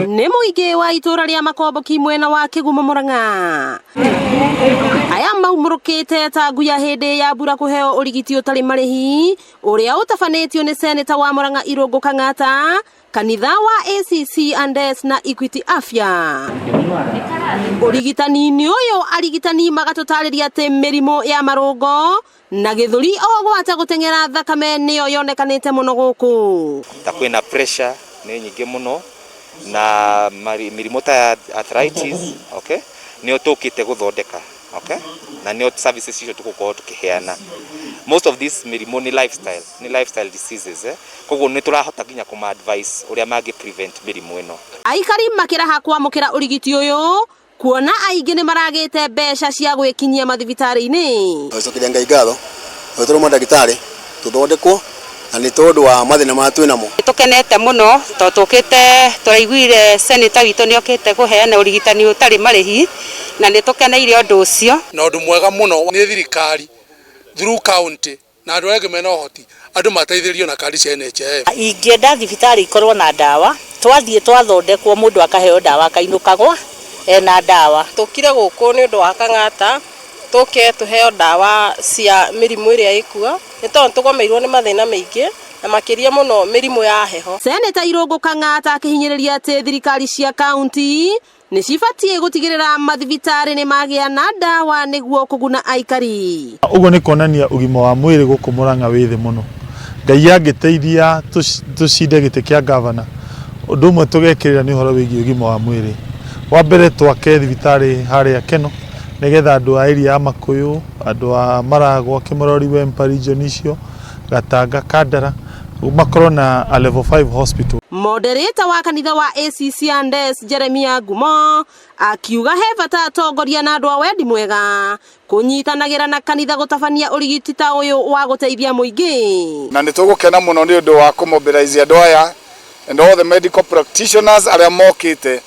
Nĩ mũingĩ wa itũra rĩa Makomboki mwena wa Kĩgumo Mũrang'a. Aya maumũrũkĩte tangu ya hĩndĩ ya mbura kũheo ũrigiti ũtarĩ marĩhi ũrĩa ũtabanĩtio nĩ seneta wa Mũrang'a Irũngũ Kang'ata, kanitha wa ACC Andes na Equity Afya. Ũrigitani-inĩ ũyũ arigitani magatũtarĩria atĩ mĩrimũ ya marũngo na gĩthũri ogwata gũteng'era thakame nĩyo yonekanĩte mũno gũkũ. Ta kwĩna pressure nĩ nyingĩ mũno na mĩrimũ ta arthritis, okay, nĩyo tũkĩte gũthondeka, okay, na nĩyo services icio tũgũkorwo tũkĩheana. Most of this mĩrimũ nĩ lifestyle diseases, koguo nĩ tũrahota nginya kuma-advise ũrĩa mangĩ prevent mĩrimũ ĩno. Aikari makĩraha kwamũkĩra ũrigiti ũyũ kuona aingĩ nĩ maragĩte mbeca cia gwĩkinyia mathibitarĩ-inĩ. Tũcokeria Ngai ngatho tũrĩ mandagĩtarĩ tũthondekwo na nĩ tondũ wa mathĩna ma twĩ namo. Tũkenete mũno tondũ tũkĩte tũraiguire seneta witũ nĩ okĩte kũheana ũrigitani ũtarĩ marĩhi na nĩ tũkeneire ũndũ ũcio. Na ũndũ mwega mũno nĩ thirikari through county na andũ arĩa mena ũhoti andũ mateithĩrio na kadi cia NHIF. Ingĩenda thibitarĩ ikorwo na ndawa, twathiĩ twathondekwo mũndũ akaheo ndawa akainũkagwo ena ndawa. Tũkire gũkũ nĩ ũndũ wa Kang'ata tũke tũheo ndawa cia mĩrimũ ĩrĩa ĩkuo nĩ tondũ tũgomeirwo nĩ mathĩna maingĩ na makĩria mũno mĩrimũ ya heho. Seneta Irũngũ Kang'ata akĩhinyĩrĩria atĩ thirikari cia kaunti nĩ cibatiĩ gũtigĩrĩra mathibitarĩ nĩ magĩa na ndawa nĩguo kũguna aikari. Ũguo nĩ kuonania ũgima wa mwĩrĩ gũkũ Mũrang'a wĩ thĩ mũno. Ngai angĩteithia tũcinde gĩtĩ kĩa gavana, ũndũ ũmwe tũgekĩrĩra nĩ ũhoro wĩgiĩ ũgima wa mwĩrĩ. Wa mbere twake thibitarĩ harĩa Keno nĩgetha andũ a area ya Makũyũ, andũ a Maragwa, Kĩmorori, Wempa region icio, Gatanga, Kandara makorwo na a level 5 hospital. Moderator wa kanitha wa ACC Andes Jeremia Ngumo akiuga he bata atongoria na andũ a wendi mwega kũnyitanagĩra na kanitha gũtabania ũrigiti ta ũyũ wa gũteithia mũingĩ. Na nĩ tũgũkena mũno nĩ ũndũ wa kũmobilize andũ aya and all the medical practitioners arĩa mokĩte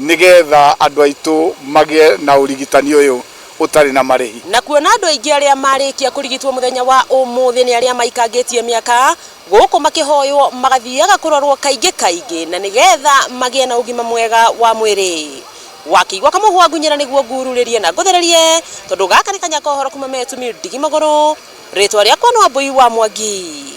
nĩgetha andũ aitũ magĩe na ũrigitani ũyũ ũtarĩ na marĩhi. Na kuona andũ aingĩ arĩa marĩkia kũrigitwo mũthenya wa ũmũthĩ nĩ arĩa maikangĩtie mĩaka gũkũ makĩhoywo magathiaga kũrorwo kaingĩ na nĩgetha magĩe na ũgima mwega wa mwĩrĩ. Wakĩigua Kamũhwa Ngunyĩra nĩguo ngururĩrie na ngũthererie tondũ gaka nĩ Kanyako ũhoro kuma Metu Ndigi Magũrũ, rĩtwa rĩakwa nĩ Wambui wa Mwangi.